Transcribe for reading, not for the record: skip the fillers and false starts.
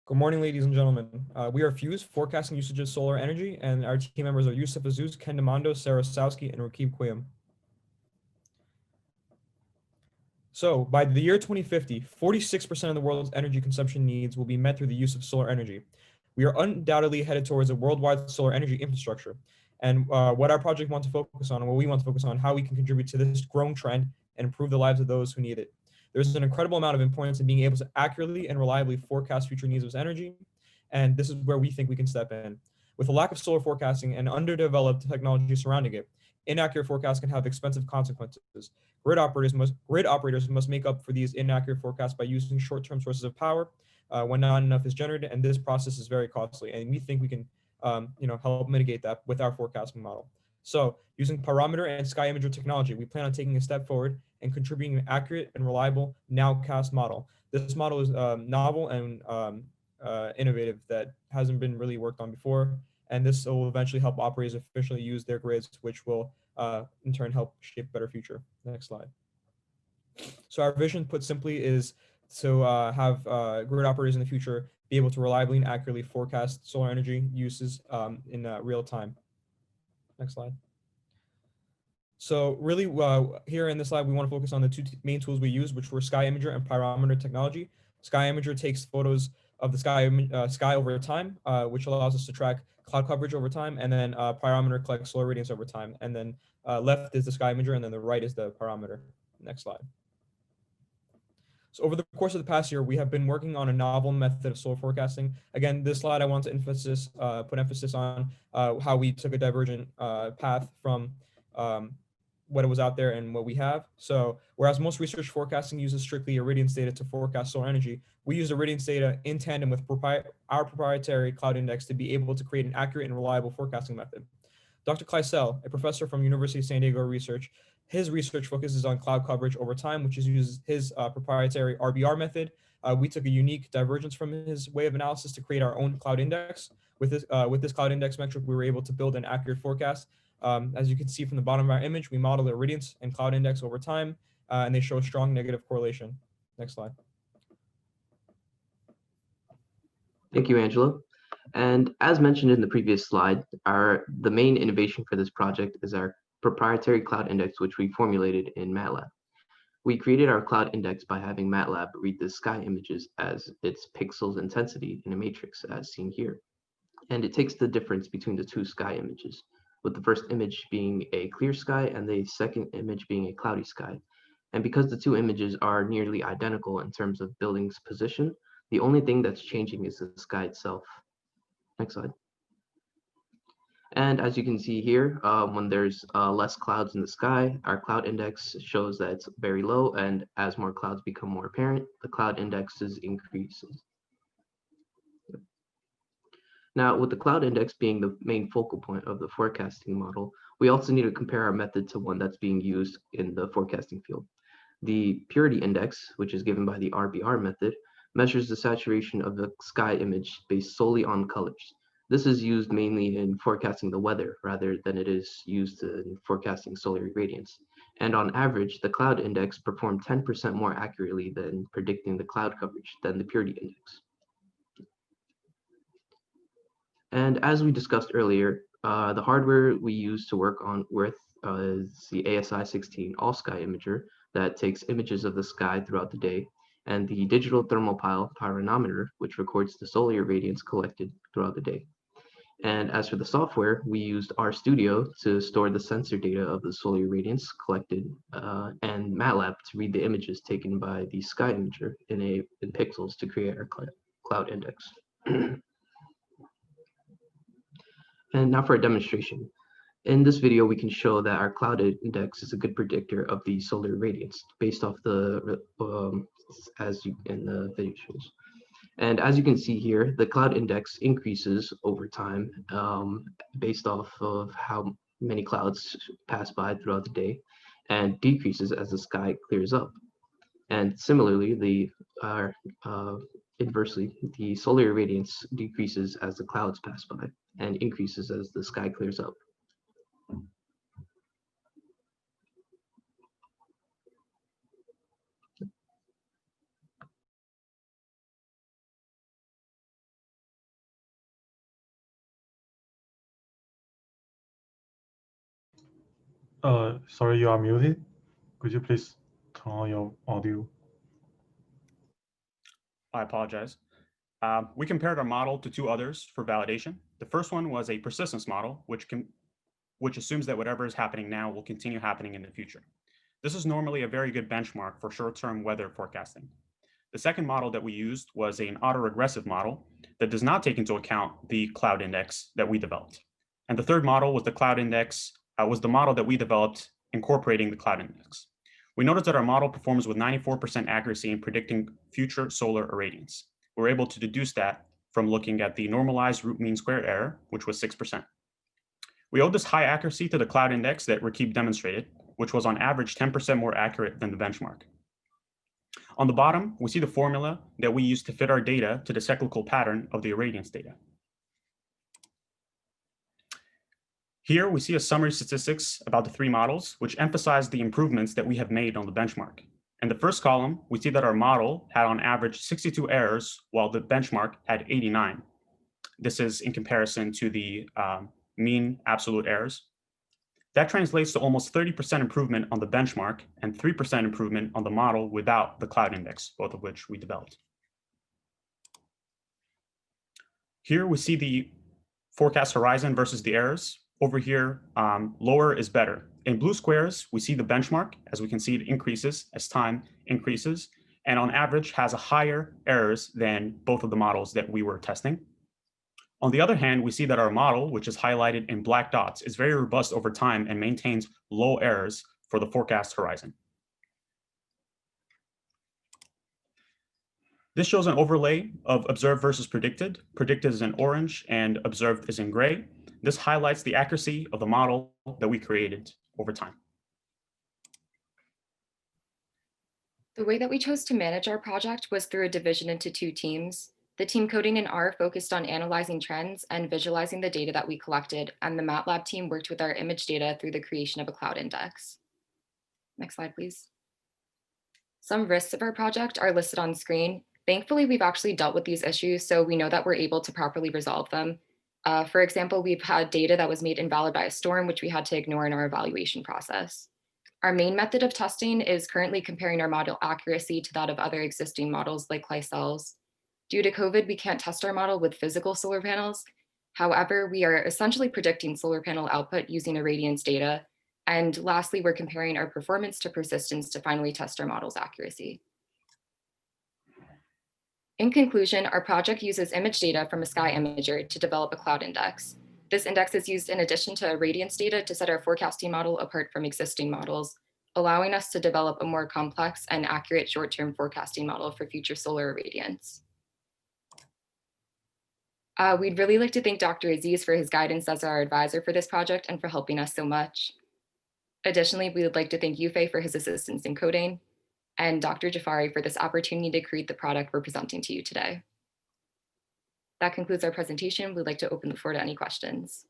Good morning, ladies and gentlemen. We are Fuse, forecasting usage of solar energy, and our team members are Youssef Azouz, Dimondo, Sara Osowski, and Raqib Quyyum. So, by the year 2050, 46% of the world's energy consumption needs will be met through the use of solar energy. We are undoubtedly headed towards a worldwide solar energy infrastructure. And what our project wants to focus on, and what we want to focus on, how we can contribute to this growing trend and improve the lives of those who need it. There's an incredible amount of importance in being able to accurately and reliably forecast future needs of energy, and this is where we think we can step in. With a lack of solar forecasting and underdeveloped technology surrounding it, inaccurate forecasts can have expensive consequences. Grid operators must make up for these inaccurate forecasts by using short-term sources of power when not enough is generated, and this process is very costly. And we think we can, help mitigate that with our forecasting model. So, using parameter and sky imager technology, we plan on taking a step forward and contributing an accurate and reliable nowcast model. This model is novel and innovative that hasn't been really worked on before, and this will eventually help operators efficiently use their grids, which will in turn help shape a better future. Next slide. So our vision, put simply, is to have grid operators in the future be able to reliably and accurately forecast solar energy uses in real time. Next slide. So really, here in this slide, we want to focus on the two main tools we use, which were Sky Imager and Pyrometer technology. Sky Imager takes photos of the sky over time, which allows us to track cloud coverage over time, and then Pyrometer collects solar radiance over time. And then left is the Sky Imager, and then the right is the Pyrometer. Next slide. So over the course of the past year, we have been working on a novel method of solar forecasting. Again, this slide I want to put emphasis on how we took a divergent path from what was out there and what we have. So whereas most research forecasting uses strictly irradiance data to forecast solar energy, we use irradiance data in tandem with our proprietary cloud index to be able to create an accurate and reliable forecasting method. Dr. Kleisel, a professor from University of San Diego Research, his research focuses on cloud coverage over time, which uses his proprietary RBR method. We took a unique divergence from his way of analysis to create our own cloud index. With this cloud index metric, we were able to build an accurate forecast. As you can see from the bottom of our image, we model the irradiance and cloud index over time, and they show a strong negative correlation. Next slide. Thank you, Angela. And as mentioned in the previous slide, the main innovation for this project is our proprietary cloud index, which we formulated in MATLAB. We created our cloud index by having MATLAB read the sky images as its pixels intensity in a matrix, as seen here. And it takes the difference between the two sky images, with the first image being a clear sky and the second image being a cloudy sky. And because the two images are nearly identical in terms of building's position, the only thing that's changing is the sky itself. Next slide. And as you can see here, when there's less clouds in the sky, our cloud index shows that it's very low, and as more clouds become more apparent, the cloud indexes increases. Now, with the cloud index being the main focal point of the forecasting model, we also need to compare our method to one that's being used in the forecasting field. The purity index, which is given by the RBR method, measures the saturation of the sky image based solely on colors. This is used mainly in forecasting the weather rather than it is used in forecasting solar irradiance. And on average, the cloud index performed 10% more accurately than predicting the cloud coverage than the purity index. And as we discussed earlier, the hardware we use to work on with is the ASI-16 all-sky imager that takes images of the sky throughout the day, and the digital thermopile pyronometer, which records the solar irradiance collected throughout the day. And as for the software, we used RStudio to store the sensor data of the solar irradiance collected, and MATLAB to read the images taken by the sky imager in pixels to create our cloud index. And now for a demonstration. In this video, we can show that our cloud index is a good predictor of the solar irradiance based off the, in the video shows. And as you can see here, the cloud index increases over time based off of how many clouds pass by throughout the day, and decreases as the sky clears up. And similarly, inversely, the solar irradiance decreases as the clouds pass by and increases as the sky clears up. Sorry, you are muted. Could you please turn on your audio? I apologize. We compared our model to two others for validation. The first one was a persistence model, which assumes that whatever is happening now will continue happening in the future. This is normally a very good benchmark for short-term weather forecasting. The second model that we used was an autoregressive model that does not take into account the cloud index that we developed. And the third model was the cloud index, was the model that we developed incorporating the cloud index. We noticed that our model performs with 94% accuracy in predicting future solar irradiance. We were able to deduce that from looking at the normalized root mean squared error, which was 6%. We owe this high accuracy to the cloud index that Raqib demonstrated, which was on average 10% more accurate than the benchmark. On the bottom, we see the formula that we use to fit our data to the cyclical pattern of the irradiance data. Here we see a summary statistics about the three models, which emphasize the improvements that we have made on the benchmark. In the first column, we see that our model had on average 62 errors, while the benchmark had 89. This is in comparison to the mean absolute errors. That translates to almost 30% improvement on the benchmark and 3% improvement on the model without the cloud index, both of which we developed. Here we see the forecast horizon versus the errors. Over here, lower is better. In blue squares, we see the benchmark. As we can see, it increases as time increases, and on average has a higher errors than both of the models that we were testing. On the other hand, we see that our model, which is highlighted in black dots, is very robust over time and maintains low errors for the forecast horizon. This shows an overlay of observed versus predicted. Predicted is in orange and observed is in gray. This highlights the accuracy of the model that we created over time. The way that we chose to manage our project was through a division into two teams. The team coding in R focused on analyzing trends and visualizing the data that we collected, and the MATLAB team worked with our image data through the creation of a cloud index. Next slide, please. Some risks of our project are listed on screen. Thankfully, we've actually dealt with these issues, so we know that we're able to properly resolve them. For example, we've had data that was made invalid by a storm, which we had to ignore in our evaluation process. Our main method of testing is currently comparing our model accuracy to that of other existing models like Lycel's. Due to COVID, we can't test our model with physical solar panels. However, we are essentially predicting solar panel output using irradiance data. And lastly, we're comparing our performance to persistence to finally test our model's accuracy. In conclusion, our project uses image data from a sky imager to develop a cloud index. This index is used in addition to irradiance data to set our forecasting model apart from existing models, allowing us to develop a more complex and accurate short-term forecasting model for future solar irradiance. We'd really like to thank Dr. Azouz for his guidance as our advisor for this project and for helping us so much. Additionally, we would like to thank Youssef for his assistance in coding, and Dr. Jafari for this opportunity to create the product we're presenting to you today. That concludes our presentation. We'd like to open the floor to any questions.